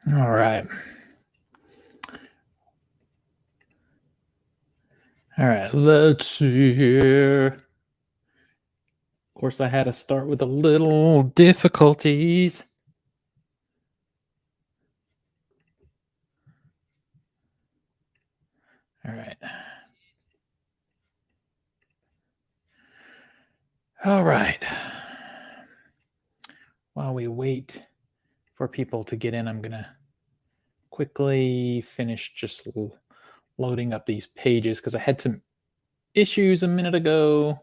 All right. All right, let's see here. Of course, I had to start with a little difficulties. All right. All right. While we wait for people to get in, I'm going to quickly finish just loading up these pages because I had some issues a minute ago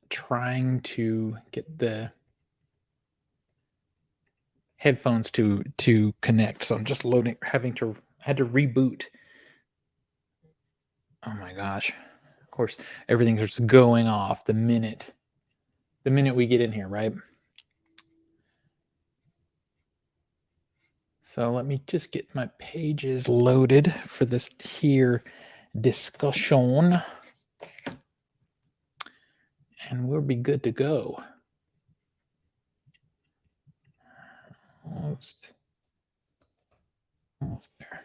trying to get the headphones to connect. So I'm just loading, had to reboot. Oh my gosh. Of course, everything's just going off the minute we get in here, right? So let me just get my pages loaded for this here discussion, and we'll be good to go. Almost there.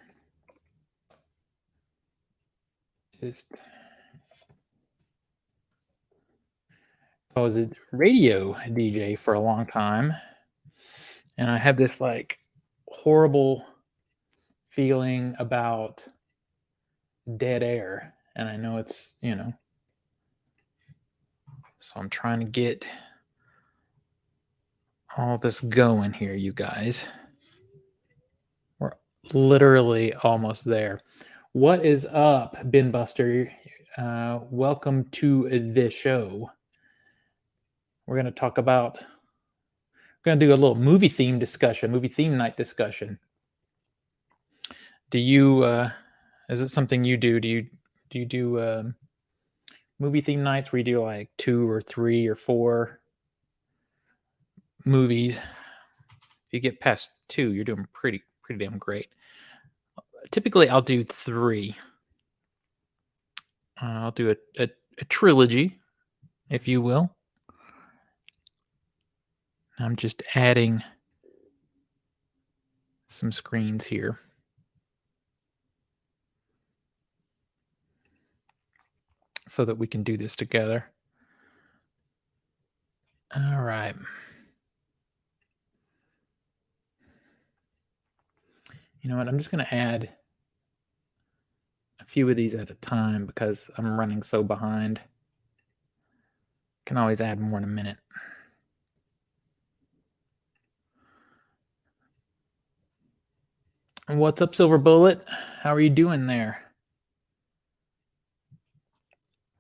I was a radio DJ for a long time, and I have this like horrible feeling about dead air, and I know it's, so I'm trying to get all this going here, you guys. We're literally almost there. What is up, Bin Buster? Welcome to the show. We're going to talk about, we're going to do a little movie theme night discussion. Do you, is it something you do? Do you do movie theme nights where you do like 2 or 3 or 4 movies? If you get past 2, you're doing pretty damn great. Typically, I'll do 3. I'll do a trilogy, if you will. I'm just adding some screens here. So that we can do this together. All right. You know what? I'm just going to add a few of these at a time because I'm running so behind. Can always add more in a minute. What's up, Silver Bullet? How are you doing there?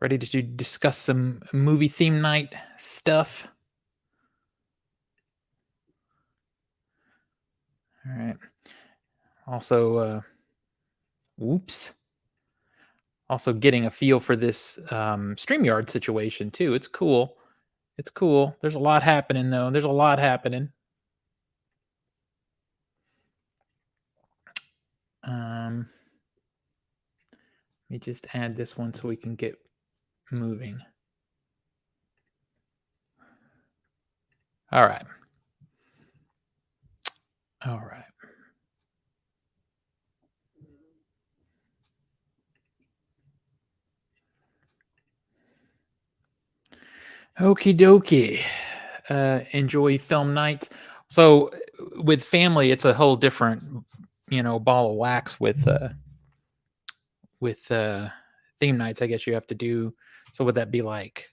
Ready to discuss some movie theme night stuff? All right. Also, whoops. Also getting a feel for this StreamYard situation too. It's cool. It's cool. There's a lot happening though. There's a lot happening. Let me just add this one so we can get moving. All right. All right. Okie dokie. Enjoy film nights. So with family, it's a whole different, ball of wax with theme nights. I guess you have to do. So would that be like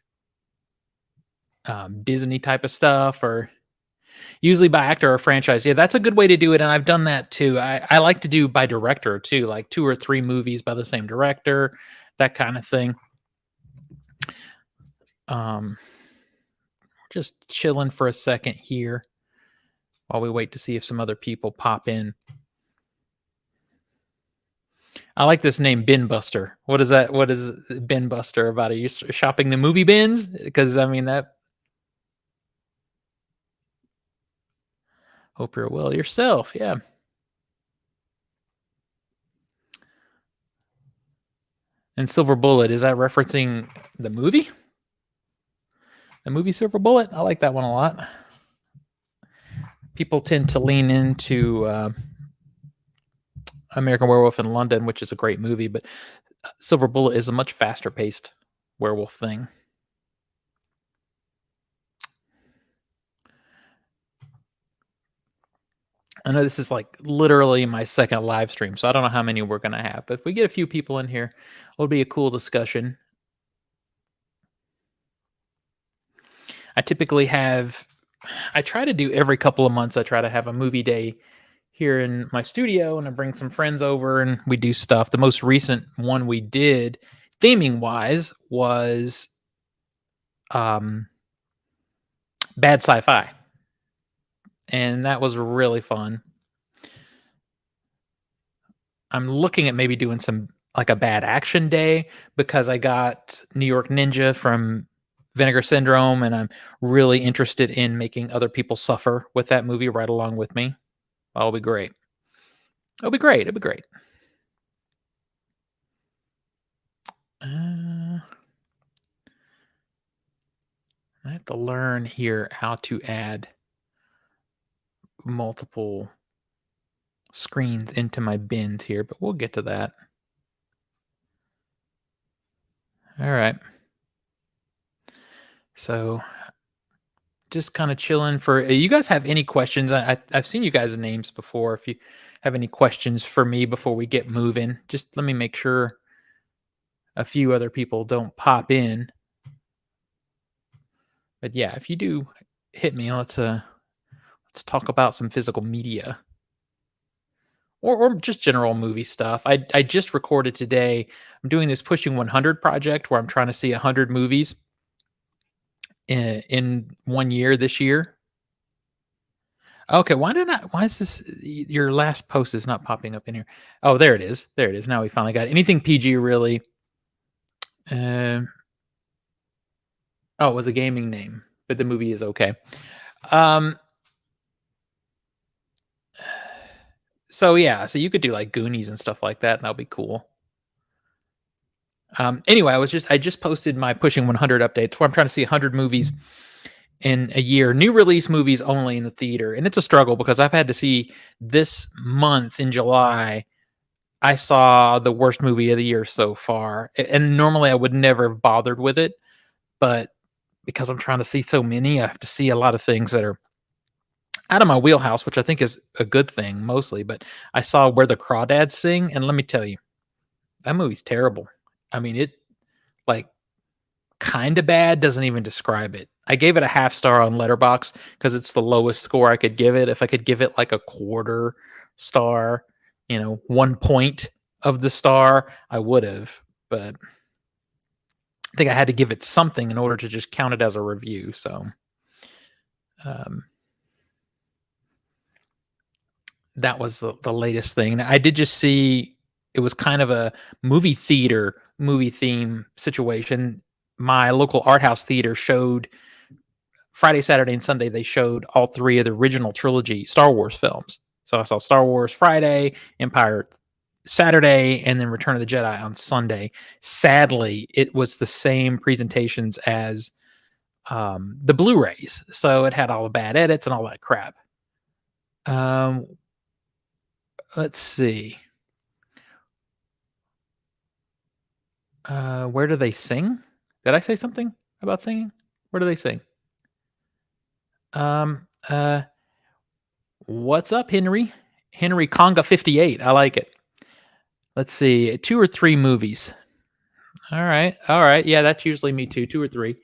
Disney type of stuff, or usually by actor or franchise? Yeah, that's a good way to do it, and I've done that too. I like to do by director too, like 2 or 3 movies by the same director, that kind of thing. Just chilling for a second here while we wait to see if some other people pop in. I like this name, Bin Buster. What is that? What is Bin Buster about? Are you shopping the movie bins? Because I mean that. Hope you're well yourself. Yeah. And Silver Bullet, is that referencing the movie? The movie Silver Bullet? I like that one a lot. people tend to lean into American Werewolf in London, which is a great movie, but Silver Bullet is a much faster paced werewolf thing. I know this is like literally my second live stream, so I don't know how many we're going to have. But if we get a few people in here, it'll be a cool discussion. I typically I try to do every couple of months, I try to have a movie day here in my studio, and I bring some friends over and we do stuff. The most recent one we did, theming wise, was bad sci-fi. And that was really fun. I'm looking at maybe doing some like a bad action day because I got New York Ninja from Vinegar Syndrome, and I'm really interested in making other people suffer with that movie right along with me. That'll be great. It'll be great. It'll be great. I have to learn here how to add multiple screens into my bins here, but we'll get to that. All right. So just kind of chilling for you guys have any questions? I've seen you guys' names before. If you have any questions for me before we get moving, just let me make sure a few other people don't pop in. But yeah, if you do hit me, let's talk about some physical media. Or just general movie stuff. I just recorded today. I'm doing this Pushing 100 project where I'm trying to see 100 movies in 1 year this year. Okay, why is this your last post is not popping up in here? Oh, there it is. There it is. Now we finally got it. Anything PG really. Oh, it was a gaming name, but the movie is okay. So yeah, so you could do like Goonies and stuff like that, and that'll be cool. Anyway, I just posted my Pushing 100 updates where I'm trying to see 100 movies in a year, new release movies only in the theater, and it's a struggle because I've had to see this month in July. I saw the worst movie of the year so far, and normally I would never have bothered with it, but because I'm trying to see so many, I have to see a lot of things that are out of my wheelhouse, which I think is a good thing mostly. But I saw Where the Crawdads Sing, and let me tell you, that movie's terrible. I mean, it like kind of bad doesn't even describe it. I gave it a half star on Letterboxd because it's the lowest score I could give it. If I could give it like a quarter star, 1 point of the star, I would have. But I think I had to give it something in order to just count it as a review. So that was the latest thing. I did just see it was kind of a movie theater movie theme situation. My local art house theater showed Friday, Saturday, and Sunday. They showed all three of the original trilogy Star Wars films. So I saw Star Wars Friday, Empire Saturday, and then Return of the Jedi on Sunday. Sadly, it was the same presentations as the Blu-rays, so it had all the bad edits and all that crap. Let's see. Where do they sing? Did I say something about singing? Where do they sing? What's up, Henry? Henry Conga 58. I like it. Let's see. 2 or 3 movies. All right. Yeah, that's usually me too. 2 or 3.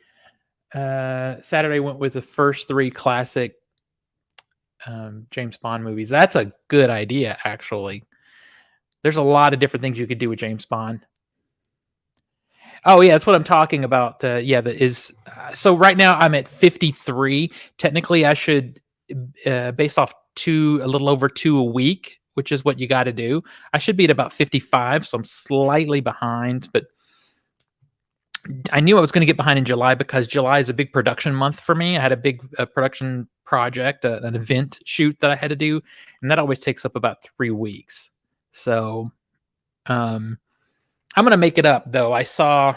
Saturday went with the first 3 classic James Bond movies. That's a good idea, actually. There's a lot of different things you could do with James Bond. Oh yeah, that's what I'm talking about. So right now I'm at 53. Technically, I should, based off a little over 2 a week, which is what you got to do. I should be at about 55, so I'm slightly behind. But I knew I was going to get behind in July because July is a big production month for me. I had a big production project, an event shoot that I had to do, and that always takes up about 3 weeks. So, I'm going to make it up though. I saw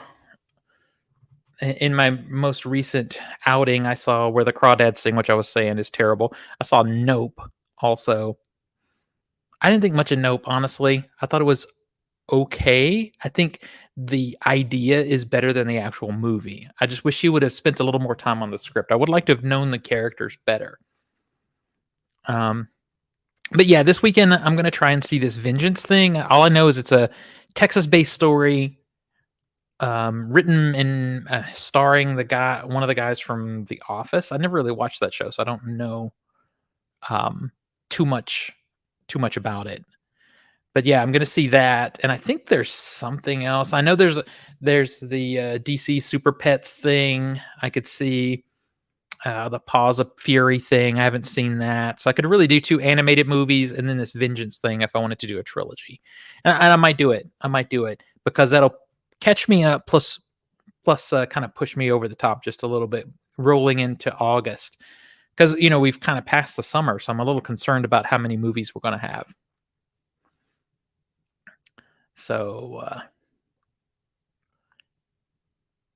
in my most recent outing, I saw Where the Crawdads Sing, which I was saying is terrible. I saw Nope also. I didn't think much of Nope, honestly. I thought it was okay. I think the idea is better than the actual movie. I just wish she would have spent a little more time on the script. I would like to have known the characters better. But yeah, this weekend I'm gonna try and see this Vengeance thing. All I know is it's a Texas-based story, written and starring one of the guys from The Office. I never really watched that show, so I don't know um, too much about it. But yeah, I'm gonna see that, and I think there's something else. I know there's the DC Super Pets thing. I could see the Paws of Fury thing. I haven't seen that, so I could really do 2 animated movies and then this Vengeance thing if I wanted to do a trilogy. And I might do it. I might do it because that'll catch me up. Plus, kind of push me over the top just a little bit, rolling into August. Because we've kind of passed the summer, so I'm a little concerned about how many movies we're going to have. So,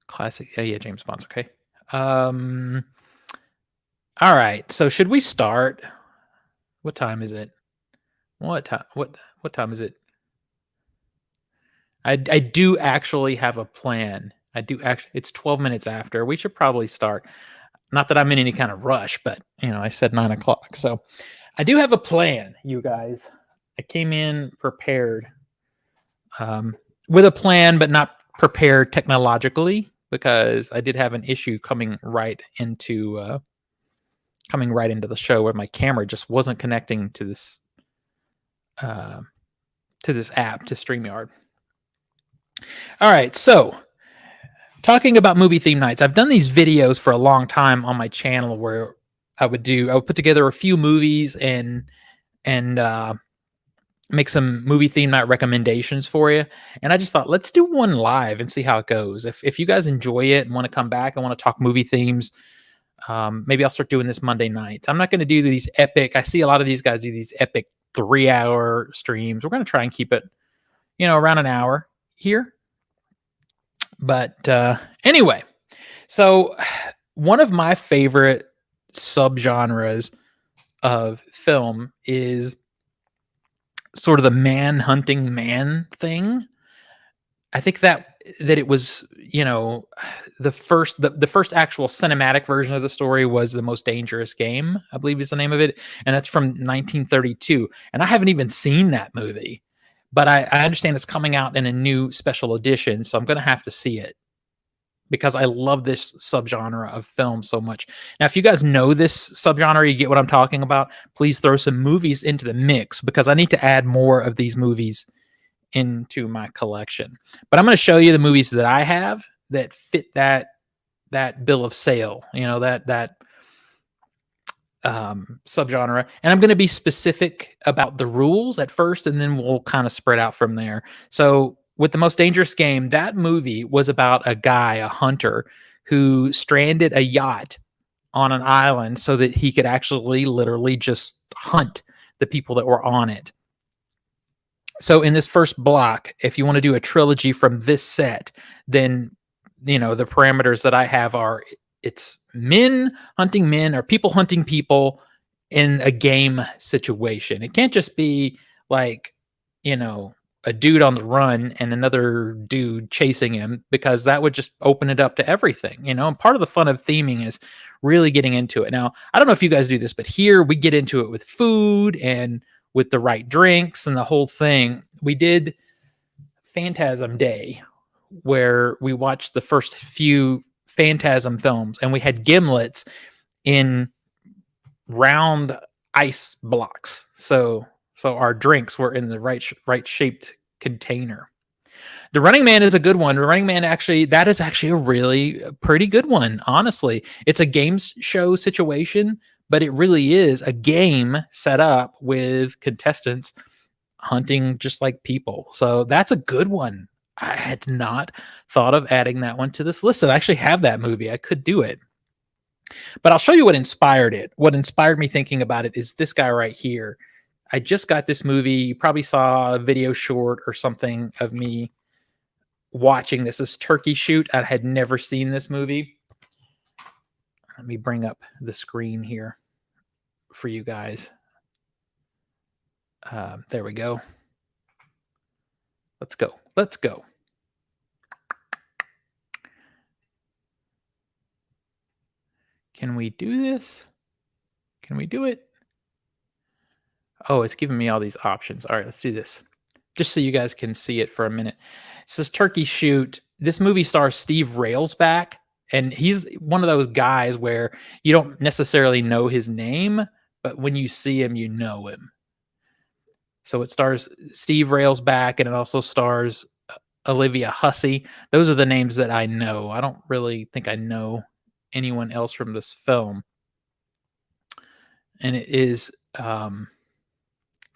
classic. Yeah, James Bond's okay. All right. So should we start? What time is it? What time? What time is it? I do actually have a plan. I do actually. It's 12 minutes after. We should probably start. Not that I'm in any kind of rush, but I said 9 o'clock. So I do have a plan, you guys. I came in prepared, with a plan, but not prepared technologically because I did have an issue coming right into the show where my camera just wasn't connecting to this app, to StreamYard. All right, so talking about movie theme nights, I've done these videos for a long time on my channel where I would put together a few movies and make some movie theme night recommendations for you. And I just thought, let's do one live and see how it goes. If you guys enjoy it and want to come back and want to talk movie themes, maybe I'll start doing this Monday nights. I'm not going to do these epic. I see a lot of these guys do these epic 3-hour streams. We're going to try and keep it, around an hour here. But anyway, so one of my favorite subgenres of film is sort of the man hunting man thing. I think that it was, the first actual cinematic version of the story was The Most Dangerous Game, I believe is the name of it, and that's from 1932. And I haven't even seen that movie, but I understand it's coming out in a new special edition, so I'm going to have to see it because I love this subgenre of film so much. Now, if you guys know this subgenre, you get what I'm talking about, please throw some movies into the mix because I need to add more of these movies into my collection. But I'm going to show you the movies that I have that fit that bill of sale, that subgenre. And I'm going to be specific about the rules at first, and then we'll kind of spread out from there. So with The Most Dangerous Game, that movie was about a guy, a hunter, who stranded a yacht on an island so that he could actually literally just hunt the people that were on it. So in this first block, if you want to do a trilogy from this set, then, the parameters that I have are it's men hunting men or people hunting people in a game situation. It can't just be like, a dude on the run and another dude chasing him, because that would just open it up to everything, and part of the fun of theming is really getting into it. Now, I don't know if you guys do this, but here we get into it with food and with the right drinks and the whole thing. We did Phantasm Day where we watched the first few Phantasm films and we had gimlets in round ice blocks. So our drinks were in the right shaped container. The Running Man is a good one. The Running Man that is actually a really pretty good one. Honestly, it's a game show situation, but it really is a game set up with contestants hunting just like people. So that's a good one. I had not thought of adding that one to this list. And I actually have that movie. I could do it. But I'll show you what inspired it. What inspired me thinking about it is this guy right here. I just got this movie. You probably saw a video short or something of me watching this Turkey Shoot. I had never seen this movie. Let me bring up the screen here for you guys. There we go. Let's go. Let's go. Can we do this? Can we do it? Oh, it's giving me all these options. All right, let's do this. Just so you guys can see it for a minute. It says Turkey Shoot. This movie stars Steve Railsback, and he's one of those guys where you don't necessarily know his name, but when you see him, you know him. So it stars Steve Railsback, and it also stars Olivia Hussey. Those are the names that I know. I don't really think I know anyone else from this film. And it is from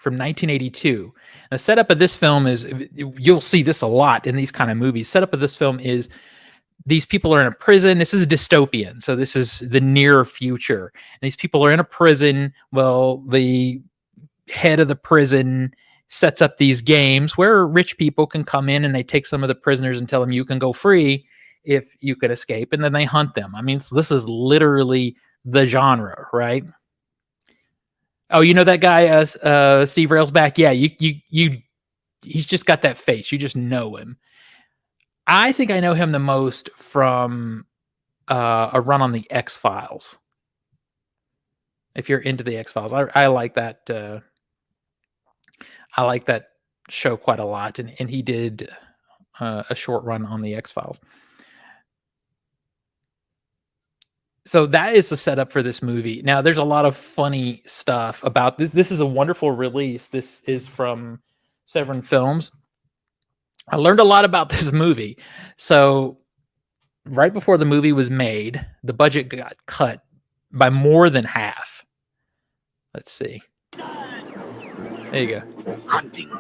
1982. The setup of this film is, you'll see this a lot in these kind of movies. Setup of this film is these people are in a prison. This is dystopian. So this is the near future. And these people are in a prison. Well, the head of the prison sets up these games where rich people can come in and they take some of the prisoners and tell them you can go free if you could escape, and then they hunt them. I mean, so this is literally the genre, right? Oh, you know that guy, Steve Railsback? Yeah, he's just got that face. You just know him. I think I know him the most from a run on the X-Files. If you're into the X-Files, I like that. I like that show quite a lot, and he did a short run on the X-Files. So that is the setup for this movie. Now, there's a lot of funny stuff about this. This is a wonderful release. This is from Severin Films. I learned a lot about this movie. So right before the movie was made, the budget got cut by more than half. Let's see. There you go. Hunting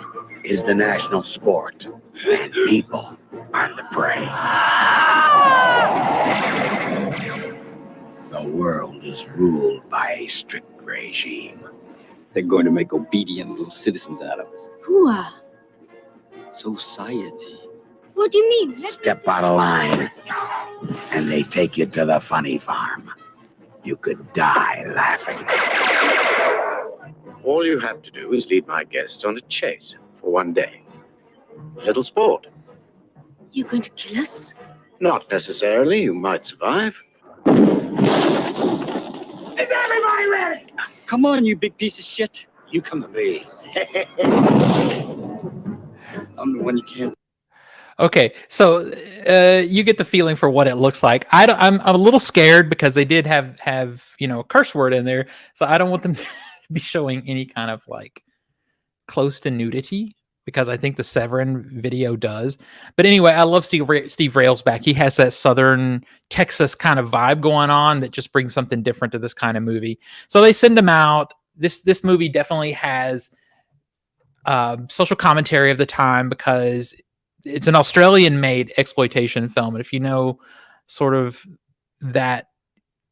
is the national sport, and people are the prey. The world is ruled by a strict regime. They're going to make obedient little citizens out of us. Who are? Society. What do you mean? Step out of line, and they take you to the funny farm. You could die laughing. All you have to do is lead my guests on a chase for one day. A little sport. You're going to kill us? Not necessarily. You might survive. Is everybody ready? Come on, you big piece of shit. You come to me. I'm the one you can't. Okay, so you get the feeling for what it looks like. I'm a little scared because they did have a curse word in there, so I don't want them to be showing any kind of like close to nudity, because I think the Severin video does. But anyway, I love Steve Railsback. He has that Southern Texas kind of vibe going on that just brings something different to this kind of movie. So they send him out. This movie definitely has social commentary of the time, because it's an Australian-made exploitation film. And if you know sort of that,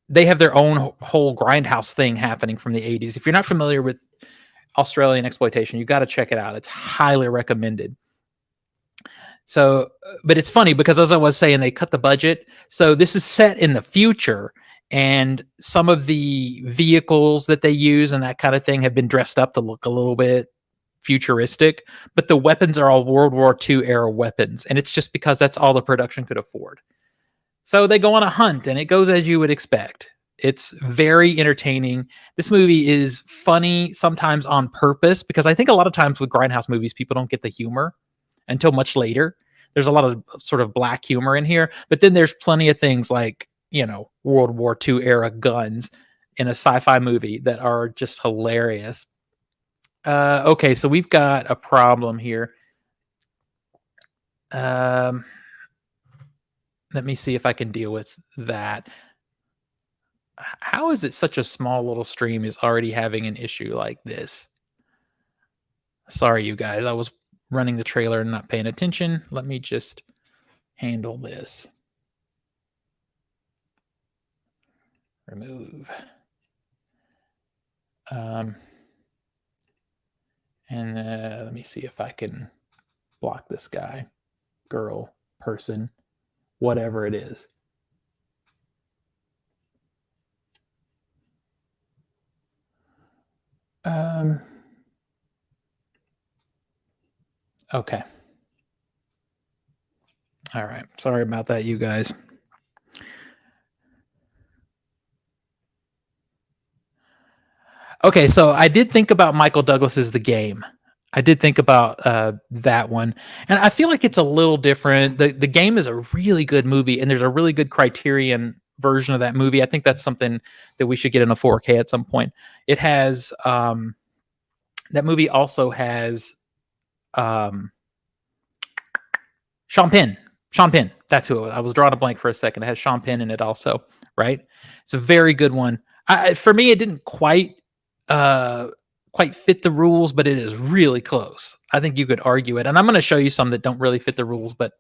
they have their own whole grindhouse thing happening from the 80s. If you're not familiar with Australian exploitation, you got to check it out. It's highly recommended. So, but it's funny because, as I was saying, they cut the budget. So this is set in the future, and some of the vehicles that they use and that kind of thing have been dressed up to look a little bit futuristic, but the weapons are all World War II era weapons, and it's just because that's all the production could afford. So they go on a hunt, and it goes as you would expect. It's very entertaining. This movie is funny, sometimes on purpose, because I think a lot of times with grindhouse movies, people don't get the humor until much later. There's a lot of sort of black humor in here, but then there's plenty of things like, World War II era guns in a sci-fi movie that are just hilarious. Okay, so we've got a problem here. Let me see if I can deal with that. How is it such a small little stream is already having an issue like this? Sorry, you guys. I was running the trailer and not paying attention. Let me just handle this. Remove. And let me see if I can block this guy. Girl. person, whatever it is. Okay. All right. Sorry about that, you guys. Okay, so I did think about Michael Douglas's The Game. I did think about that one, and I feel like it's a little different. The Game is a really good movie, and there's a really good Criterion version of that movie. I think that's something that we should get in a 4K at some point. It has that movie also has Sean Penn. Sean Penn. That's who it was. I was drawing a blank for a second. It has Sean Penn in it also, right? It's a very good one. For me, it didn't quite fit the rules, but it is really close. I think you could argue it. And I'm going to show you some that don't really fit the rules, but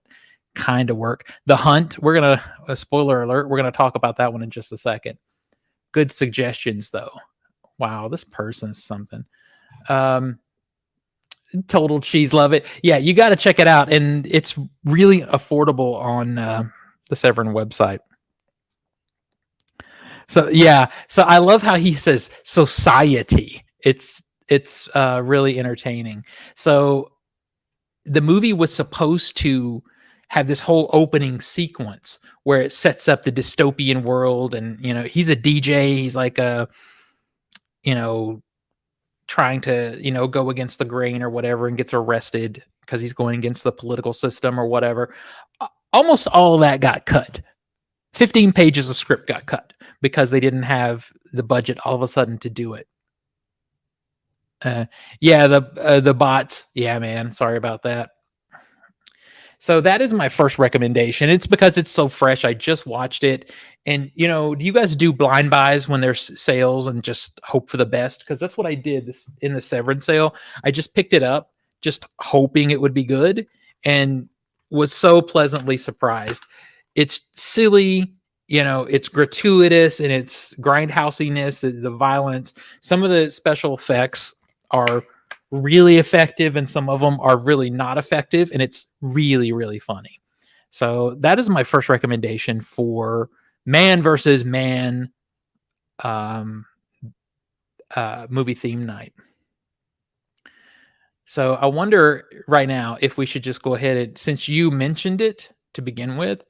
kind of work. The Hunt, we're going to, spoiler alert, we're going to talk about that one in just a second. Good suggestions, though. Wow, this person's something. Total Cheese, love it. Yeah, you got to check it out. And it's really affordable on the Severin website. So yeah, so I love how he says society. It's really entertaining. So the movie was supposed to have this whole opening sequence where it sets up the dystopian world, and he's a DJ. He's like trying to go against the grain or whatever, and gets arrested because he's going against the political system or whatever. Almost all of that got cut. 15 pages of script got cut because they didn't have the budget all of a sudden to do it. Yeah, the bots. Yeah, man. Sorry about that. So that is my first recommendation. It's because it's so fresh. I just watched it. And, do you guys do blind buys when there's sales and just hope for the best? Because that's what I did in the Severin sale. I just picked it up, just hoping it would be good, and was so pleasantly surprised. It's silly, it's gratuitous, and it's grindhousiness, the violence. Some of the special effects are really effective, and some of them are really not effective, and it's really, really funny. So that is my first recommendation for man versus man movie theme night. So I wonder right now if we should just go ahead and, since you mentioned it to begin with,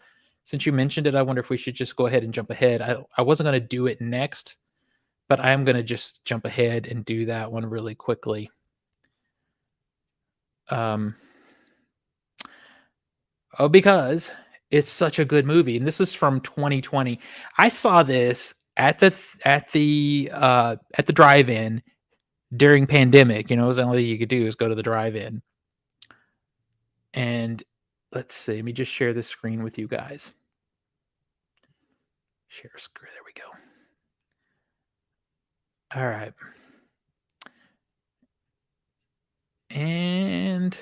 I wonder if we should just go ahead and jump ahead. I wasn't going to do it next, but I am going to just jump ahead and do that one really quickly. Because it's such a good movie, and this is from 2020. I saw this at the drive-in during pandemic. It was the only thing you could do is go to the drive-in. And let's see, let me just share this screen with you guys. Share screen. There we go. All right. And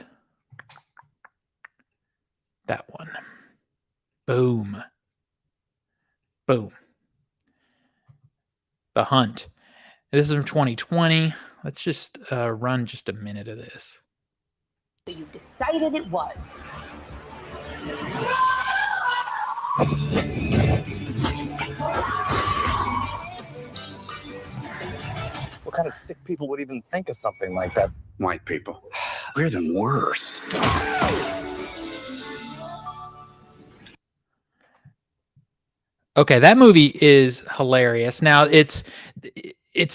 that one. Boom. Boom. The Hunt. This is from 2020. Let's just run just a minute of this. You decided it was. What kind of sick people would even think of something like that? White people. We're the worst. Okay, that movie is hilarious. Now it's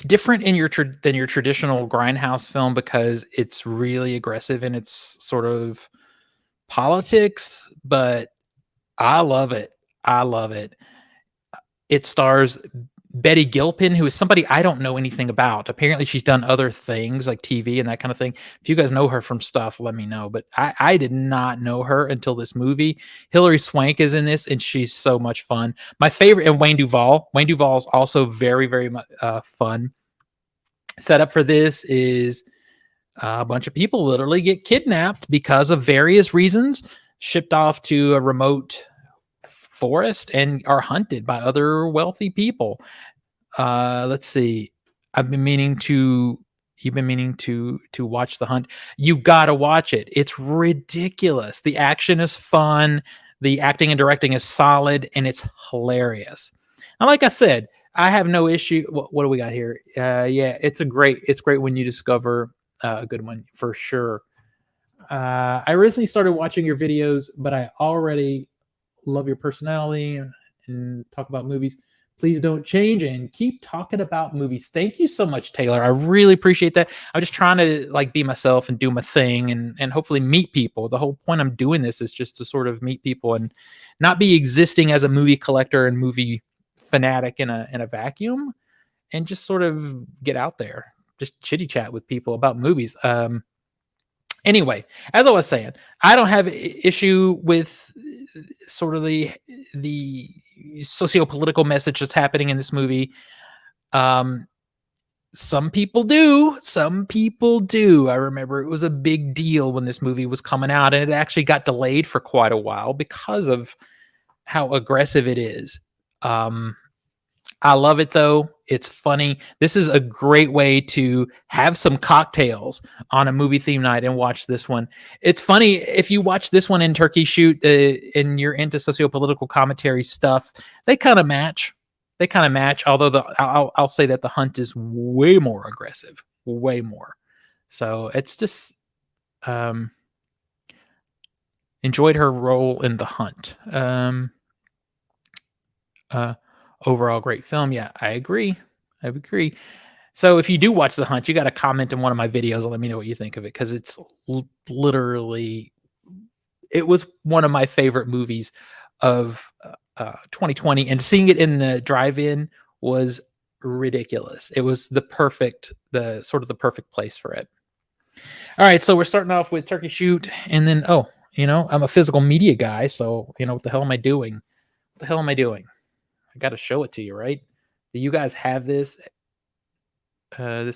different in than your traditional grindhouse film because it's really aggressive in its sort of politics, but I love it. It stars Betty Gilpin, who is somebody I don't know anything about. Apparently she's done other things like TV and that kind of thing. If you guys know her from stuff, let me know. But I did not know her until this movie. Hilary Swank is in this, and she's so much fun. My favorite, and Wayne Duvall. Wayne Duvall is also very, very fun. Setup for this is a bunch of people literally get kidnapped because of various reasons, shipped off to a remote forest, and are hunted by other wealthy people. Let's see. You've been meaning to watch The Hunt. You gotta watch it. It's ridiculous. The action is fun. The acting and directing is solid, and it's hilarious. And like I said, I have no issue. What do we got here? Yeah, it's great when you discover a good one for sure. I recently started watching your videos, but I already love your personality and talk about movies. Please don't change and keep talking about movies. Thank you so much, Taylor. I really appreciate that. I'm just trying to like be myself and do my thing and hopefully meet people. The whole point I'm doing this is just to sort of meet people and not be existing as a movie collector and movie fanatic in a vacuum, and just sort of get out there, just chitty chat with people about movies. Anyway, as I was saying, I don't have issue with sort of the socio-political message that's happening in this movie. Some people do. Some people do. I remember it was a big deal when this movie was coming out, and it actually got delayed for quite a while because of how aggressive it is. I love it though. It's funny. This is a great way to have some cocktails on a movie theme night and watch this one. It's funny if you watch this one in Turkey Shoot and you're into socio-political commentary stuff, they kind of match. They kind of match. Although I'll say that The Hunt is way more aggressive, way more. So it's just enjoyed her role in The Hunt. Overall great film. Yeah, I agree. So if you do watch The Hunt, you got to comment in one of my videos and let me know what you think of it, because it's literally, it was one of my favorite movies of 2020, and seeing it in the drive-in was ridiculous. It was the perfect place for it. All right, so we're starting off with Turkey Shoot, and then I'm a physical media guy, so what the hell am I doing? I got to show it to you, right? Do you guys have this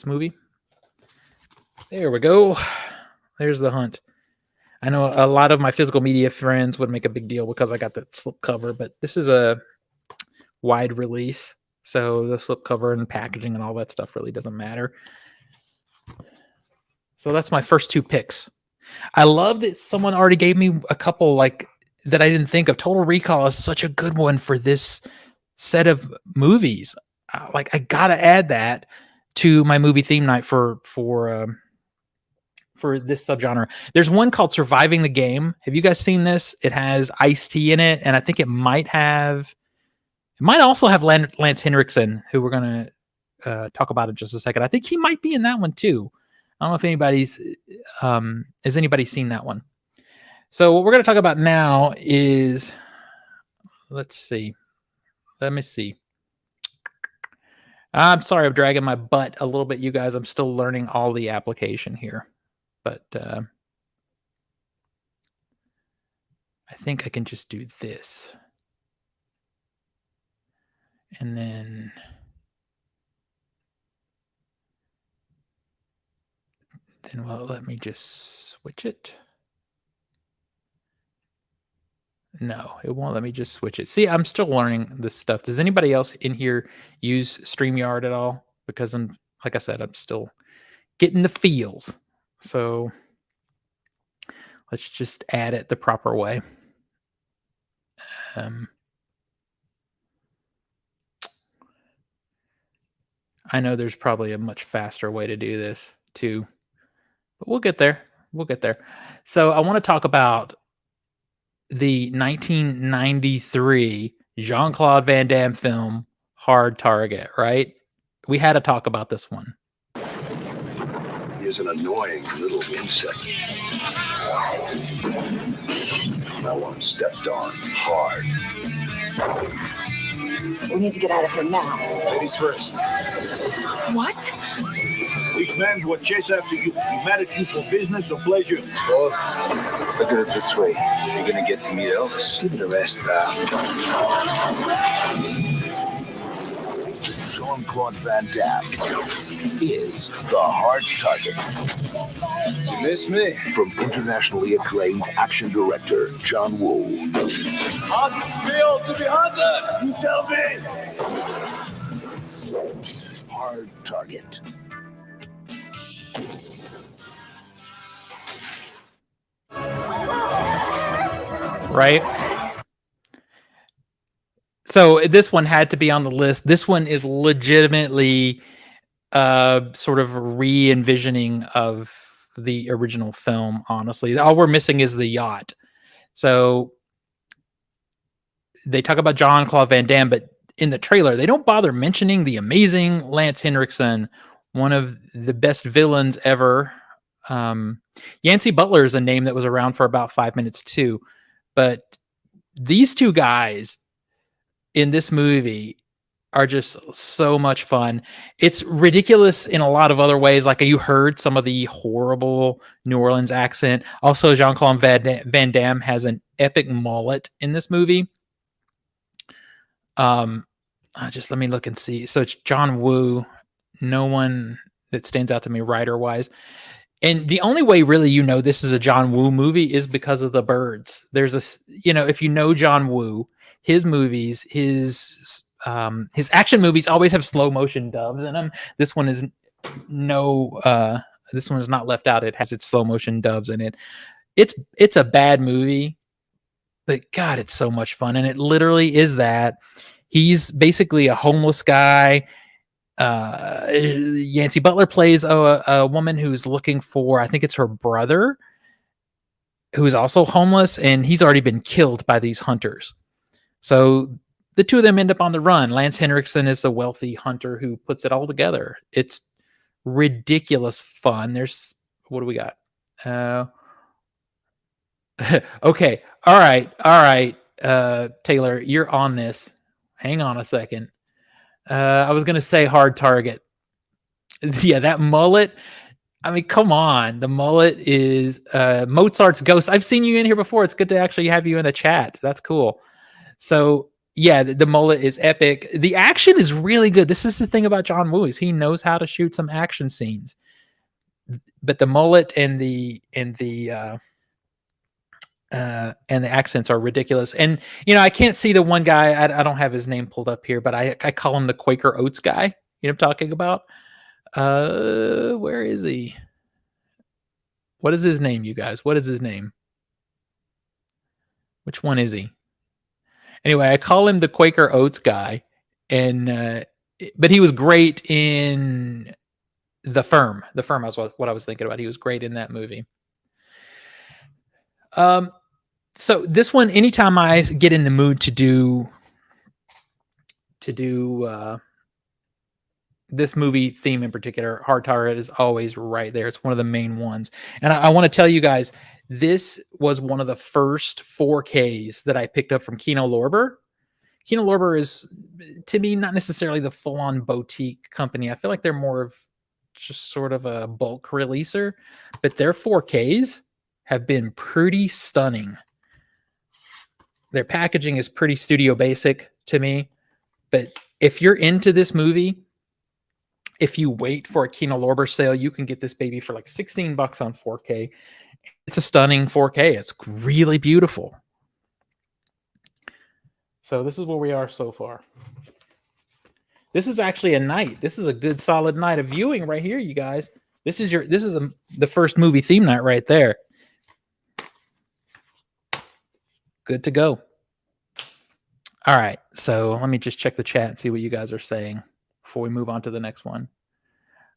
movie? There we go. There's The Hunt. I know a lot of my physical media friends would make a big deal because I got that slipcover, but this is a wide release, so the slipcover and packaging and all that stuff really doesn't matter. So that's my first two picks. I love that someone already gave me a couple like that I didn't think of. Total Recall is such a good one for this set of movies. Like I gotta add that to my movie theme night for this subgenre. There's one called Surviving the Game. Have you guys seen this? It has Ice-T in it, and I think it might also have Lance Henriksen, who we're gonna talk about in just a second. I think he might be in that one too. I don't know if anybody's has anybody seen that one. So what we're gonna talk about now is, let me see. I'm sorry I'm dragging my butt a little bit, you guys. I'm still learning all the application here. But I think I can just do this. And then let me just switch it. No, it won't let me just switch it. See, I'm still learning this stuff. Does anybody else in here use StreamYard at all? Because like I said, I'm still getting the feels. So let's just add it the proper way. I know there's probably a much faster way to do this too, but we'll get there. So I want to talk about the 1993 Jean-Claude Van Damme film, Hard Target, right? We had to talk about this one. He is an annoying little insect. I want him stepped on hard. We need to get out of here now. Ladies first. What? These men will chase after you. You mad at you for business or pleasure? Both. Look at it this way. You're gonna get to meet Elvis. Give it a rest, Jean-Claude Van Damme is the hard target. You miss me? From internationally acclaimed action director John Woo. How's it feel to be hunted? You tell me. Hard Target. Right? So this one had to be on the list. This one is legitimately sort of re-envisioning of the original film. Honestly, all we're missing is the yacht. So they talk about Jean-Claude Van Damme, but in the trailer, they don't bother mentioning the amazing Lance Henriksen, one of the best villains ever. Yancey Butler is a name that was around for about 5 minutes too, but these two guys in this movie are just so much fun. It's ridiculous in a lot of other ways. Like you heard some of the horrible New Orleans accent. Also, Jean-Claude Van Damme has an epic mullet in this movie. Just let me look and see. So it's John Woo. No one that stands out to me writer wise. And the only way really you know this is a John Woo movie is because of the birds. There's a, if you know John Woo, his movies, his action movies always have slow motion doves in them. This one is this one is not left out. It has its slow motion doves in it. It's a bad movie, but God, it's so much fun. And it literally is that. He's basically a homeless guy. Yancey Butler plays a woman who's looking for, I think it's her brother, who's also homeless, and he's already been killed by these hunters. So the two of them end up on the run. Lance Henriksen is a wealthy hunter who puts it all together. It's ridiculous fun. There's, what do we got? Okay. All right. Taylor, you're on this. Hang on a second. I was going to say Hard Target. Yeah, that mullet. I mean, come on. The mullet is Mozart's Ghost. I've seen you in here before. It's good to actually have you in the chat. That's cool. So, yeah, the mullet is epic. The action is really good. This is the thing about John Woo is he knows how to shoot some action scenes. But the mullet and the accents are ridiculous. And I can't see the one guy. I don't have his name pulled up here, but I call him the Quaker Oats guy. You know what I'm talking about? Where is he? What is his name, you guys? What is his name? Which one is he? Anyway, I call him the Quaker Oats guy, and but he was great in The Firm. The Firm was what I was thinking about. He was great in that movie. So this one, anytime I get in the mood to do this movie theme in particular, Hard Target is always right there. It's one of the main ones. And I want to tell you guys, this was one of the first 4Ks that I picked up from Kino Lorber. Kino Lorber is, to me, not necessarily the full-on boutique company. I feel like they're more of just sort of a bulk releaser, but their 4Ks have been pretty stunning. Their packaging is pretty studio basic to me, but if you're into this movie, if you wait for a Kino Lorber sale, you can get this baby for like $16 on 4K. It's a stunning 4K. It's really beautiful. So this is where we are so far. This is actually a night. This is a good solid night of viewing right here, you guys. This is the first movie theme night right there. Good to go. All right. So let me just check the chat and see what you guys are saying before we move on to the next one.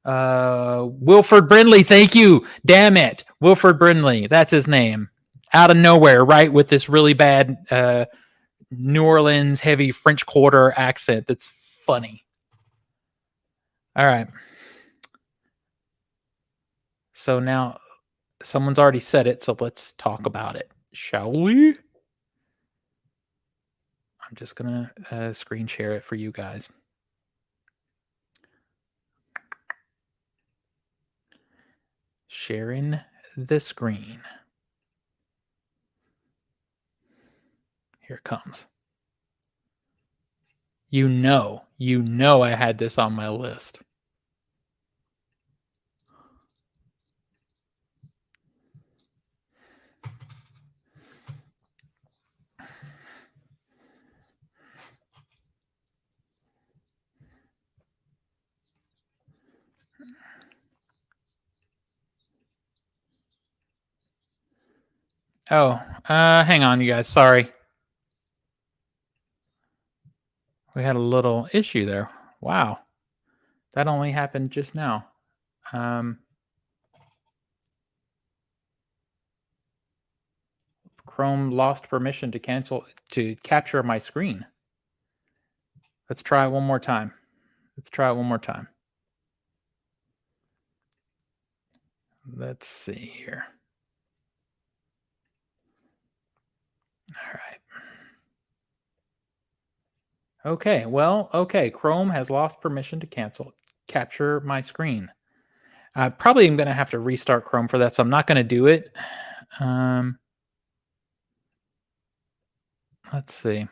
Wilford Brindley, thank you. Damn it. Wilford Brindley, that's his name. Out of nowhere, right? With this really bad New Orleans heavy French Quarter accent that's funny. All right. So now someone's already said it, so let's talk about it, shall we? I'm just going to screen share it for you guys. Sharing the screen. Here it comes. You know I had this on my list. Oh, hang on, you guys. Sorry. We had a little issue there. Wow. That only happened just now. Chrome lost permission to capture my screen. Let's try it one more time. Let's see here. All right. Okay, okay. Chrome has lost permission to capture my screen. I probably am going to have to restart Chrome for that, so I'm not going to do it. Let's see.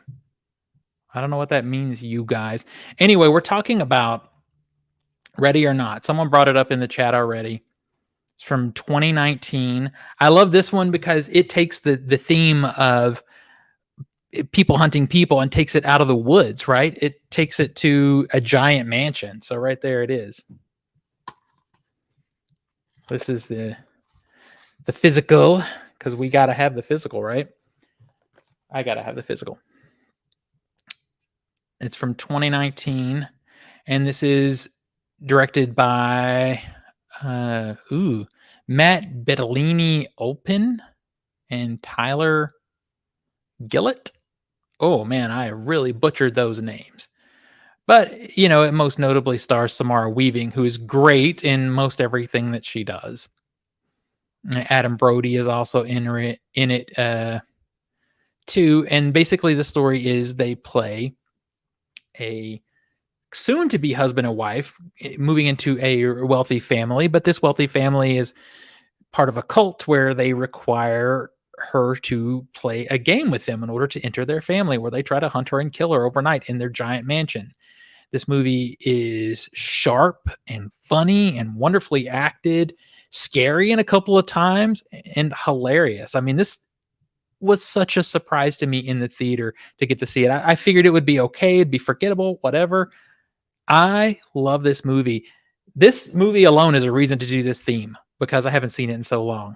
I don't know what that means, you guys. Anyway, we're talking about Ready or Not. Someone brought it up in the chat already. It's from 2019. I love this one because it takes the theme of people hunting people and takes it out of the woods, right? It takes it to a giant mansion. So right there it is. This is the physical, because we got to have the physical, right? I got to have the physical. It's from 2019, and this is directed by Matt Bettolini-Olpin and Tyler Gillett. Oh man, I really butchered those names. But, it most notably stars Samara Weaving, who is great in most everything that she does. Adam Brody is also in it too. And basically the story is they play a soon-to-be husband and wife moving into a wealthy family, but this wealthy family is part of a cult where they require her to play a game with them in order to enter their family, where they try to hunt her and kill her overnight in their giant mansion. This movie is sharp and funny and wonderfully acted, scary in a couple of times, and hilarious. I mean, this was such a surprise to me in the theater to get to see it. I figured it would be okay, it'd be forgettable, whatever. I love this movie. This movie alone is a reason to do this theme because I haven't seen it in so long.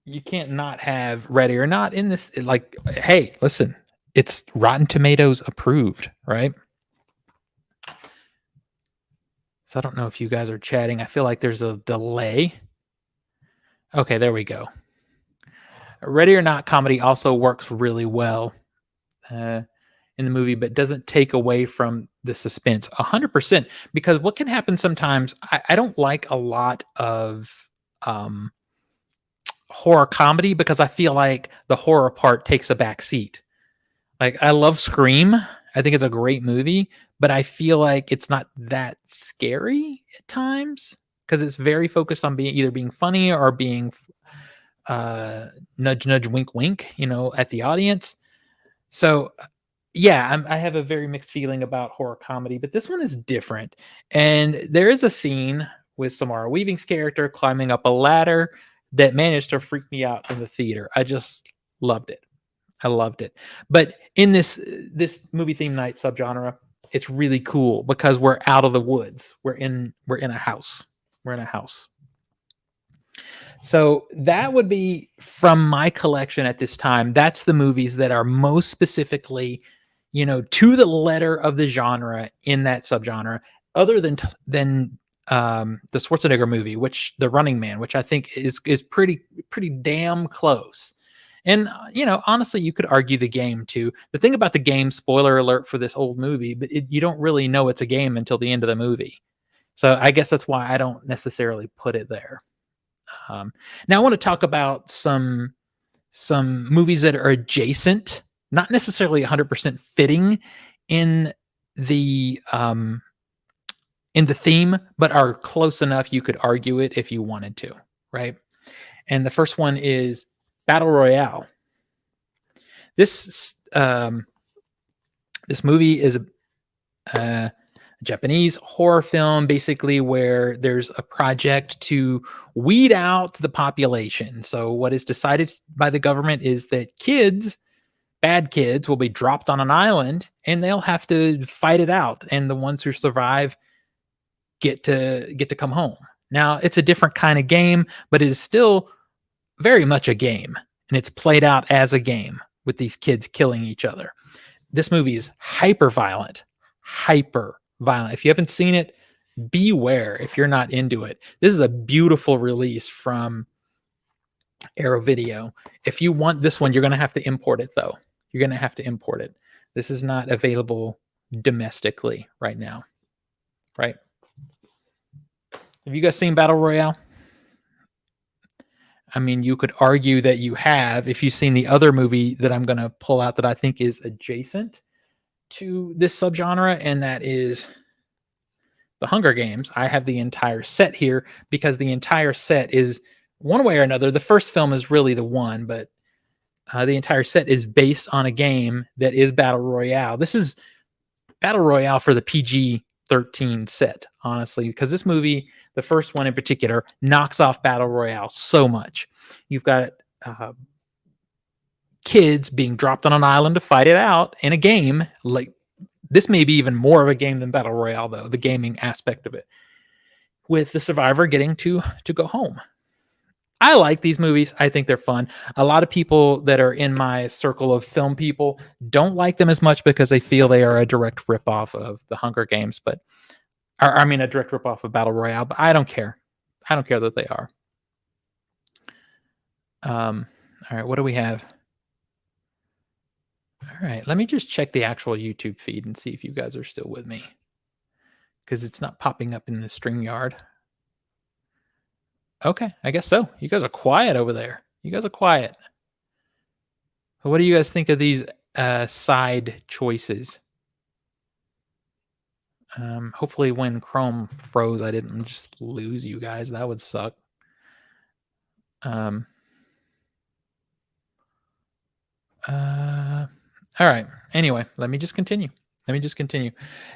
You can't not have Ready or Not in this. Like, hey, listen, it's Rotten Tomatoes approved, right? So I don't know if you guys are chatting. I feel like there's a delay. Okay, there we go. Ready or Not comedy also works really well in the movie, but doesn't take away from the suspense 100%. Because what can happen sometimes, I don't like a lot of horror comedy because I feel like the horror part takes a back seat. Like, I love Scream. I think it's a great movie, but I feel like it's not that scary at times because it's very focused on either being funny or being nudge, nudge, wink, wink, at the audience. So, yeah, I have a very mixed feeling about horror comedy, but this one is different. And there is a scene with Samara Weaving's character climbing up a ladder that managed to freak me out in the theater. I just loved it. I loved it. But in this movie theme night subgenre, it's really cool because we're out of the woods. We're in a house. We're in a house. So that would be from my collection at this time. That's the movies that are most specifically, to the letter of the genre in that subgenre, other than the Schwarzenegger movie, The Running Man, which I think is pretty damn close. And, honestly, you could argue the game too. The thing about the game, spoiler alert for this old movie, but you don't really know it's a game until the end of the movie. So I guess that's why I don't necessarily put it there. Now I want to talk about some movies that are adjacent, not necessarily 100% fitting in the theme, but are close enough you could argue it if you wanted to, right? And the first one is Battle Royale. This movie is a Japanese horror film, basically, where there's a project to weed out the population. So what is decided by the government is that bad kids, will be dropped on an island and they'll have to fight it out. And the ones who survive get to come home. Now, it's a different kind of game, but it is still very much a game. And it's played out as a game with these kids killing each other. this movie is hyper violent. If you haven't seen it, beware if you're not into it. This is a beautiful release from Arrow Video. If you want this one, you're going to have to import it, though. You're going to have to import it. This is not available domestically right now. Right? Have you guys seen Battle Royale? I mean, you could argue that you have if you've seen the other movie that I'm going to pull out that I think is adjacent to this subgenre, and that is The Hunger Games. I have the entire set here because the entire set is one way or another. The first film is really the one, but the entire set is based on a game that is Battle Royale. This is Battle Royale for the PG-13 set, honestly, because this movie, the first one in particular, knocks off Battle Royale so much. You've got kids being dropped on an island to fight it out in a game. Like, this may be even more of a game than Battle Royale, though, the gaming aspect of it, with the survivor getting to go home. I like these movies. I think they're fun. A lot of people that are in my circle of film people don't like them as much because they feel they are a direct ripoff of The Hunger Games, a direct ripoff of Battle Royale, but I don't care. I don't care that they are. All right, what do we have? All right, let me just check the actual YouTube feed and see if you guys are still with me, because it's not popping up in the StreamYard. Okay, I guess so. You guys are quiet over there. You guys are quiet. So what do you guys think of these side choices? Hopefully when Chrome froze, I didn't just lose you guys. That would suck. All right. Anyway, let me just continue.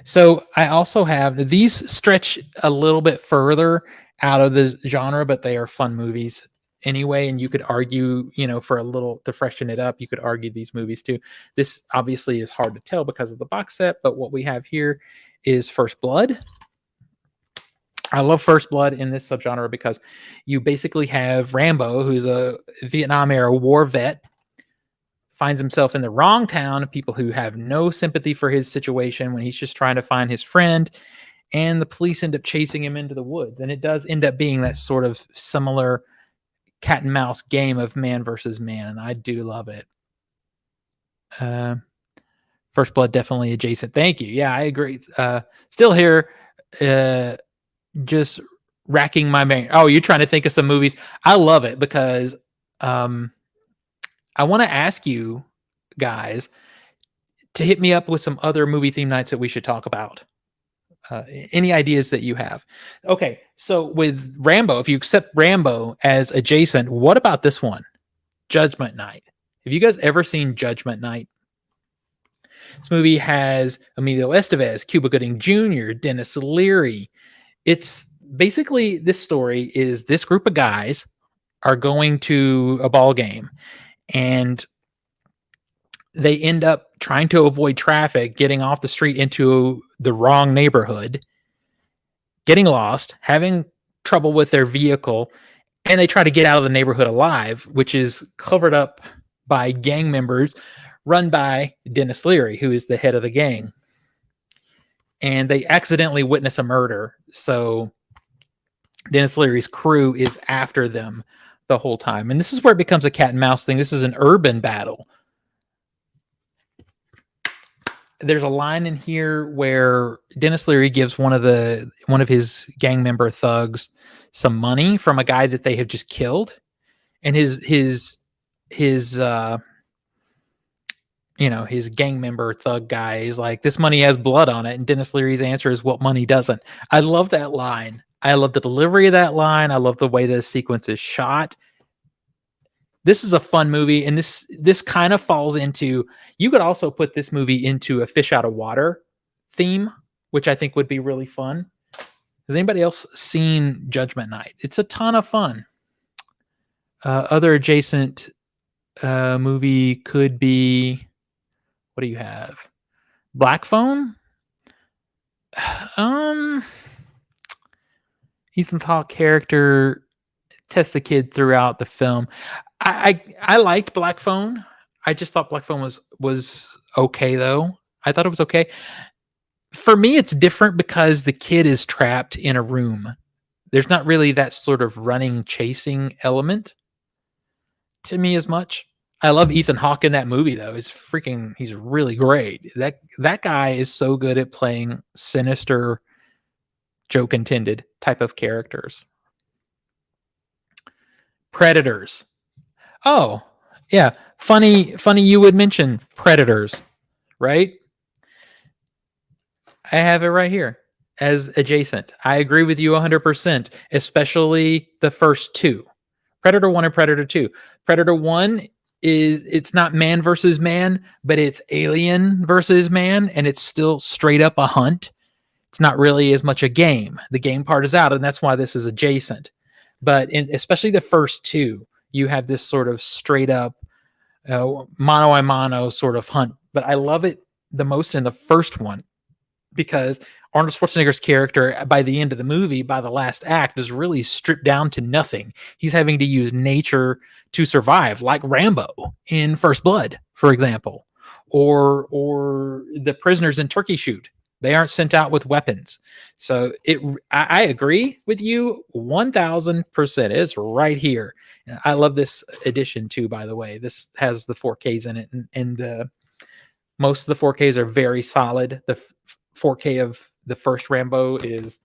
So I also have, these stretch a little bit further out of the genre, but they are fun movies anyway. And you could argue, for a little to freshen it up, you could argue these movies too. This obviously is hard to tell because of the box set, but what we have here is First Blood. I love First Blood in this subgenre because you basically have Rambo, who's a Vietnam era war vet, finds himself in the wrong town of people who have no sympathy for his situation when he's just trying to find his friend, and the police end up chasing him into the woods. And it does end up being that sort of similar cat and mouse game of man versus man, and I do love it. First Blood definitely adjacent. Thank you. Yeah, I agree. Still here, just racking my brain. Oh, you're trying to think of some movies. I love it because I want to ask you guys to hit me up with some other movie theme nights that we should talk about. Any ideas that you have? Okay, so with Rambo, if you accept Rambo as adjacent, what about this one? Judgment Night. Have you guys ever seen Judgment Night? This movie has Emilio Estevez, Cuba Gooding Jr., Dennis Leary. It's basically, this story is this group of guys are going to a ball game, and they end up trying to avoid traffic, getting off the street into the wrong neighborhood, getting lost, having trouble with their vehicle, and they try to get out of the neighborhood alive, which is covered up by gang members run by Dennis Leary, who is the head of the gang. And they accidentally witness a murder, so Dennis Leary's crew is after them the whole time. And this is where it becomes a cat and mouse thing. This is an urban battle. There's a line in here where Dennis Leary gives one of his gang member thugs some money from a guy that they have just killed, and his gang member thug guy is like, this money has blood on it, and Dennis Leary's answer is, what money doesn't? I love that line. I love the delivery of that line. I love the way the sequence is shot. This is a fun movie, and this kind of falls into, you could also put this movie into a fish out of water theme, which I think would be really fun. Has anybody else seen Judgment Night? It's a ton of fun. Other adjacent movie could be, what do you have? Black Phone? Ethan Hawke character tests the kid throughout the film. I liked Black Phone. I just thought Black Phone was okay, though. I thought it was okay. For me, it's different because the kid is trapped in a room. There's not really that sort of running, chasing element to me as much. I love Ethan Hawke in that movie, though. He's really great. That guy is so good at playing sinister, joke intended type of characters. Predators. Oh, yeah. Funny you would mention Predators, right? I have it right here as adjacent. I agree with you 100%, especially the first two. Predator 1 and Predator 2. Predator 1 it's not man versus man, but it's alien versus man, and it's still straight up a hunt. It's not really as much a game. The game part is out, and that's why this is adjacent. But especially the first two, you have this sort of straight up mano a mano sort of hunt. But I love it the most in the first one because Arnold Schwarzenegger's character, by the end of the movie, by the last act, is really stripped down to nothing. He's having to use nature to survive, like Rambo in First Blood, for example, or the prisoners in Turkey Shoot. They aren't sent out with weapons. So I agree with you 1,000%. It's right here. I love this edition too, by the way. This has the 4Ks in it, and most of the 4Ks are very solid. The 4K of the first Rambo is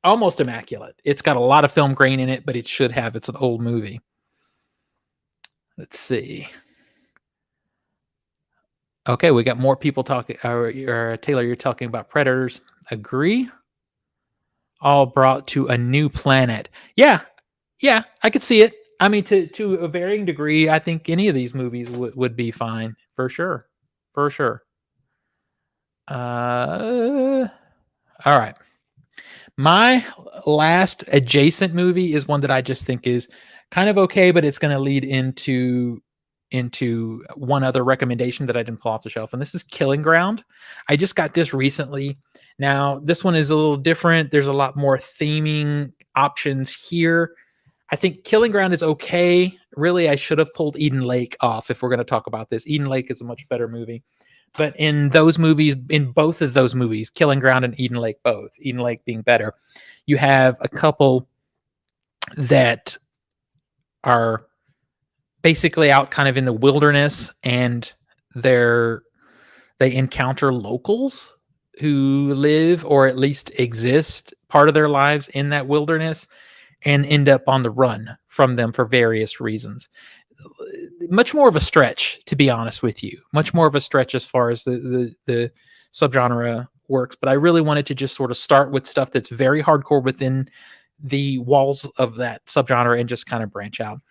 almost immaculate. It's got a lot of film grain in it, but it should have. It's an old movie. Let's see. Okay, we got more people talking. Taylor, you're talking about Predators. Agree. All brought to a new planet. Yeah, I could see it. I mean, to a varying degree, I think any of these movies would be fine for sure. For sure. All right. My last adjacent movie is one that I just think is kind of okay, but it's going to lead into one other recommendation that I didn't pull off the shelf, and this is Killing Ground. I just got this recently. Now, this one is a little different. There's a lot more theming options here. I think Killing Ground is okay. Really, I should have pulled Eden Lake off if we're going to talk about this. Eden Lake is a much better movie. But in those movies, in both of those movies, Killing Ground and Eden Lake both, Eden Lake being better, you have a couple that are basically out kind of in the wilderness, and they encounter locals who live or at least exist part of their lives in that wilderness and end up on the run from them for various reasons. Much more of a stretch, to be honest with you. Much more of a stretch as far as the subgenre works. But I really wanted to just sort of start with stuff that's very hardcore within the walls of that subgenre and just kind of branch out.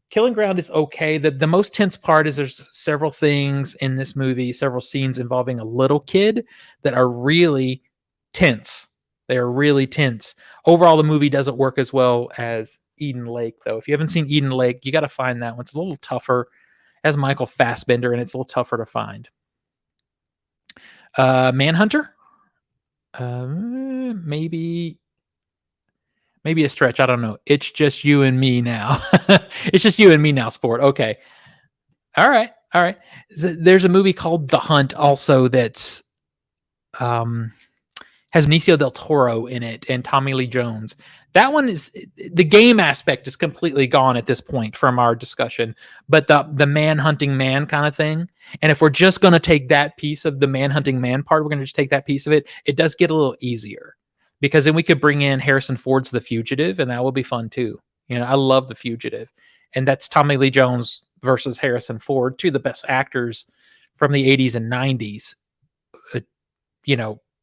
Killing Ground is okay. The most tense part is there's several things in this movie, several scenes involving a little kid that are really tense. They are really tense. Overall, the movie doesn't work as well as Eden Lake, though. If you haven't seen Eden Lake, you got to find that one. It's a little tougher, as Michael Fassbender, and it's a little tougher to find. Manhunter, maybe a stretch. I don't know. It's just you and me now. It's just you and me now, sport. Okay. All right. There's a movie called The Hunt also that's has Benicio del Toro in it and Tommy Lee Jones. That one is, the game aspect is completely gone at this point from our discussion, but the man hunting man kind of thing. And if we're just going to take that piece of the man hunting man part, we're going to just take that piece of it. It does get a little easier because then we could bring in Harrison Ford's The Fugitive, and that will be fun too. You know, I love The Fugitive, and that's Tommy Lee Jones versus Harrison Ford, two of the best actors from the 80s and 90s,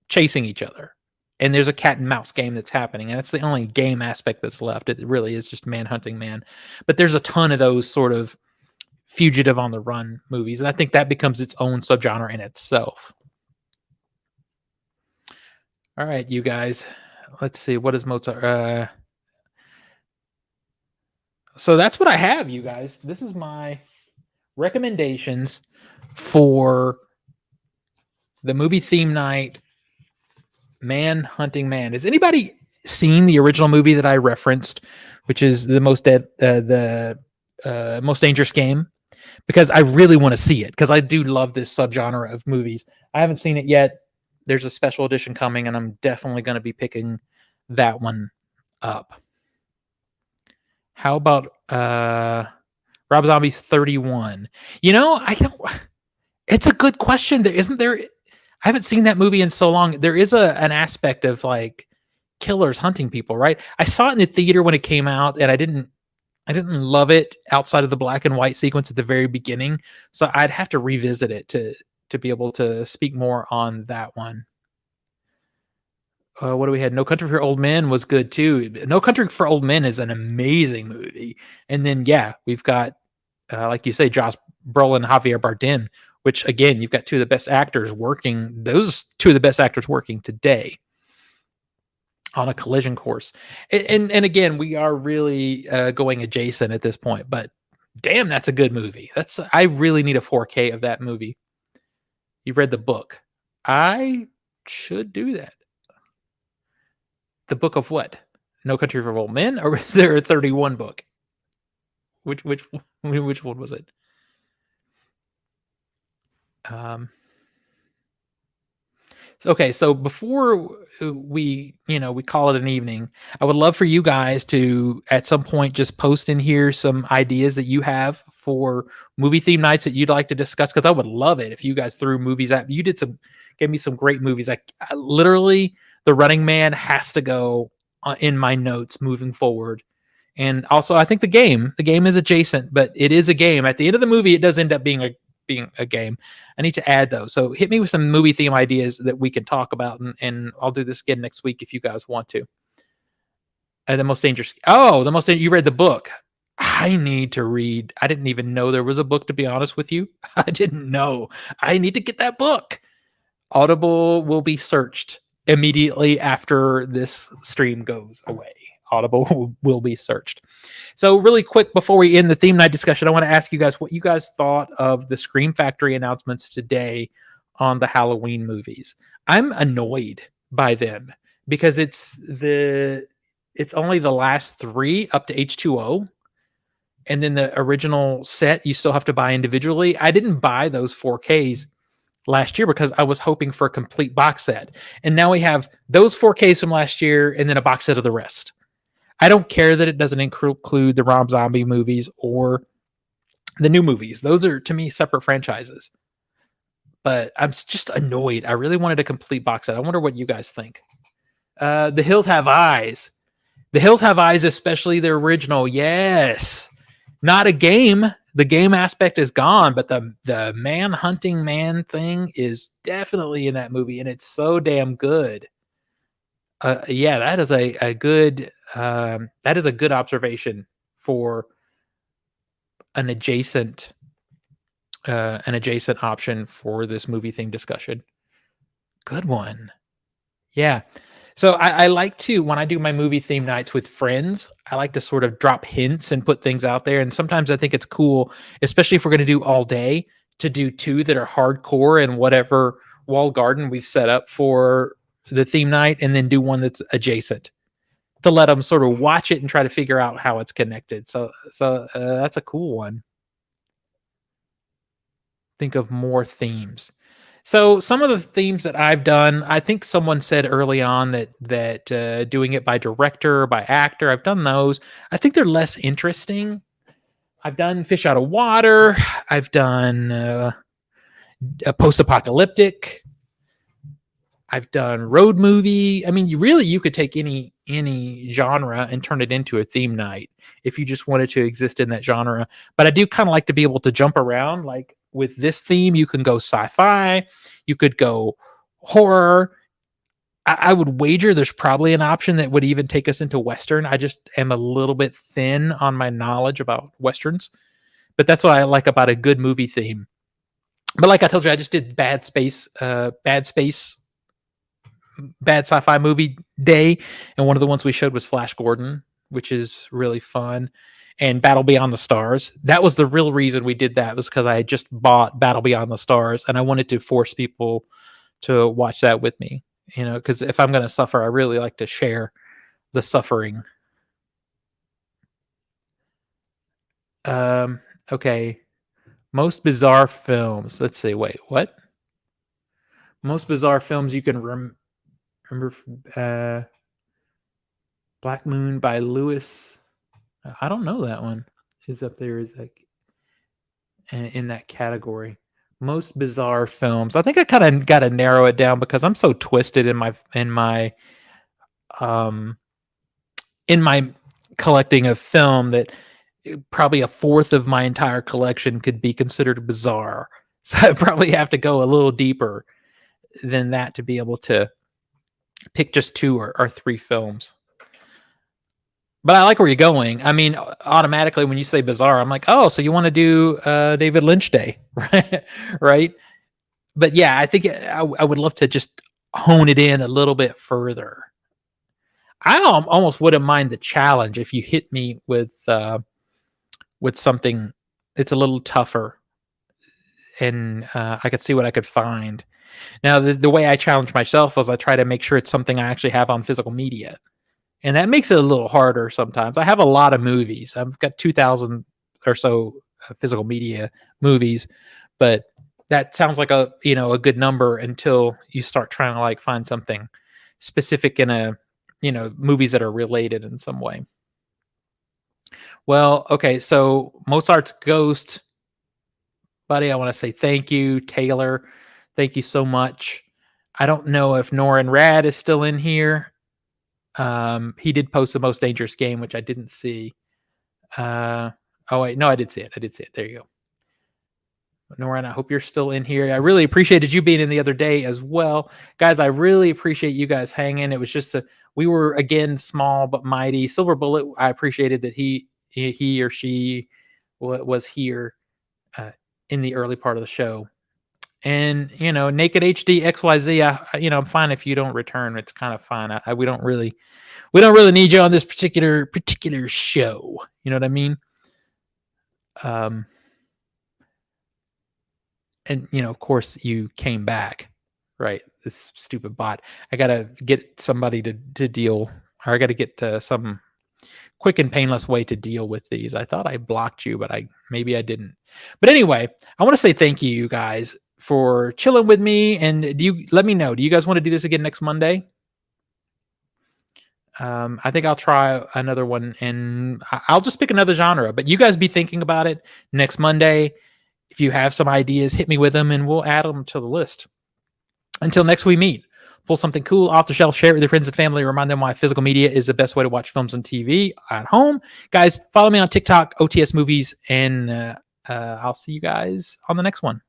chasing each other. And there's a cat and mouse game that's happening, and it's the only game aspect that's left. It really is just man hunting man. But there's a ton of those sort of fugitive on the run movies, and I think that becomes its own subgenre in itself. All right, you guys. Let's see. What is Mozart? So that's what I have, you guys. This is my recommendations for the movie theme night, Man Hunting Man. Has anybody seen the original movie that I referenced, which is the most Most Dangerous Game? because I really want to see it, because I do love this subgenre of movies. I haven't seen it yet. There's a special edition coming, and I'm definitely going to be picking that one up. How about Rob Zombie's 31? You know, I don't. It's a good question. There isn't there. I haven't seen that movie in so long. There is an aspect of like killers hunting people, right? I saw it in the theater when it came out, and I didn't love it outside of the black and white sequence at the very beginning. So I'd have to revisit it to be able to speak more on that one. What do we had? No Country for Old Men was good too. No Country for Old Men is an amazing movie. And then yeah, we've got like you say, Josh Brolin, Javier Bardem, which again, you've got two of the best actors working. Those two of the best actors working today on a collision course. And again, we are really going adjacent at this point, but damn, that's a good movie. I really need a 4K of that movie. You read the book. I should do that. The book of what? No Country for Old Men, or is there a 31 book? Which one was it? Okay, so before we call it an evening, I would love for you guys to at some point just post in here some ideas that you have for movie theme nights that you'd like to discuss, because I would love it if you guys threw movies at me. You gave me some great movies. Like literally, The Running Man has to go in my notes moving forward. And also, I think the game is adjacent, but it is a game. At the end of the movie, it does end up being a game. I need to add those. So hit me with some movie theme ideas that we can talk about, and I'll do this again next week if you guys want to. The Most Dangerous. Oh, you read the book. I need to read. I didn't even know there was a book, to be honest with you. I didn't know. I need to get that book. Audible will be searched immediately after this stream goes away. Audible will be searched. So really quick, before we end the theme night discussion, I want to ask you guys what you guys thought of the Scream Factory announcements today on the Halloween movies. I'm annoyed by them because it's only the last 3 up to H2O. And then the original set you still have to buy individually. I didn't buy those 4Ks last year because I was hoping for a complete box set. And now we have those 4Ks from last year and then a box set of the rest. I don't care that it doesn't include the Rob Zombie movies or the new movies. Those are, to me, separate franchises. But I'm just annoyed. I really wanted a complete box set. I wonder what you guys think. The Hills Have Eyes. The Hills Have Eyes, especially the original. Yes. Not a game. The game aspect is gone, but the man-hunting man thing is definitely in that movie, and it's so damn good. Yeah, that is a good observation for an adjacent option for this movie theme discussion. Good one. Yeah. So I like to, when I do my movie theme nights with friends, I like to sort of drop hints and put things out there. And sometimes I think it's cool, especially if we're going to do all day, to do 2 that are hardcore in whatever wall garden we've set up for the theme night, and then do one that's adjacent to let them sort of watch it and try to figure out how it's connected. So that's a cool one. Think of more themes. So some of the themes that I've done, I think someone said early on that doing it by director, by actor, I've done those. I think they're less interesting. I've done Fish Out of Water. I've done a post-apocalyptic. I've done road movie. I mean, you could take any genre and turn it into a theme night if you just wanted to exist in that genre. But I do kind of like to be able to jump around. Like with this theme, you can go sci-fi, you could go horror. I would wager there's probably an option that would even take us into Western. I just am a little bit thin on my knowledge about Westerns, but that's what I like about a good movie theme. But like I told you, I just did bad sci-fi movie day, and one of the ones we showed was Flash Gordon, which is really fun, and Battle Beyond the Stars. That was the real reason we did that, was because I had just bought Battle Beyond the Stars, and I wanted to force people to watch that with me, because if I'm going to suffer, I really like to share the suffering. Okay. Most bizarre films. Let's see. Wait, what? Most bizarre films you can remember. Black Moon by Lewis. I don't know that one. Is up there? Is like in that category. Most bizarre films. I think I kind of got to narrow it down because I'm so twisted in my collecting of film that probably a fourth of my entire collection could be considered bizarre. So I probably have to go a little deeper than that to be able to pick just 2 or 3 films. But I like where you're going. I mean, automatically when you say bizarre, I'm like, oh, so you want to do David Lynch Day, right? Right? But yeah, I think I would love to just hone it in a little bit further. I almost wouldn't mind the challenge if you hit me with something that's a little tougher, and I could see what I could find. Now, the way I challenge myself is I try to make sure it's something I actually have on physical media. And that makes it a little harder sometimes. I have a lot of movies. I've got 2,000 or so physical media movies, but that sounds like a good number until you start trying to like find something specific in movies that are related in some way. Well, okay, so Mozart's Ghost, buddy, I want to say thank you, Taylor. Thank you so much. I don't know if Norin Rad is still in here. He did post the Most Dangerous Game, which I didn't see. Oh wait, no, I did see it. There you go. Norin, I hope you're still in here. I really appreciated you being in the other day as well. Guys, I really appreciate you guys hanging. It was just we were again small but mighty. Silver Bullet, I appreciated that he or she was here in the early part of the show. And Naked HD XYZ, I'm fine if you don't return. It's kind of fine. We don't really need you on this particular show. You know what I mean? And of course you came back, right? This stupid bot. I gotta get somebody to deal, or I gotta get some quick and painless way to deal with these. I thought I blocked you, but maybe I didn't. But anyway, I want to say thank you guys for chilling with me. And let me know, do you guys want to do this again next Monday? I think I'll try another one, and I'll just pick another genre, but you guys be thinking about it next Monday. If you have some ideas, hit me with them and we'll add them to the list. Until next we meet, pull something cool off the shelf, share it with your friends and family, remind them why physical media is the best way to watch films and TV at home. Guys, follow me on TikTok, OTS Movies, and I'll see you guys on the next one.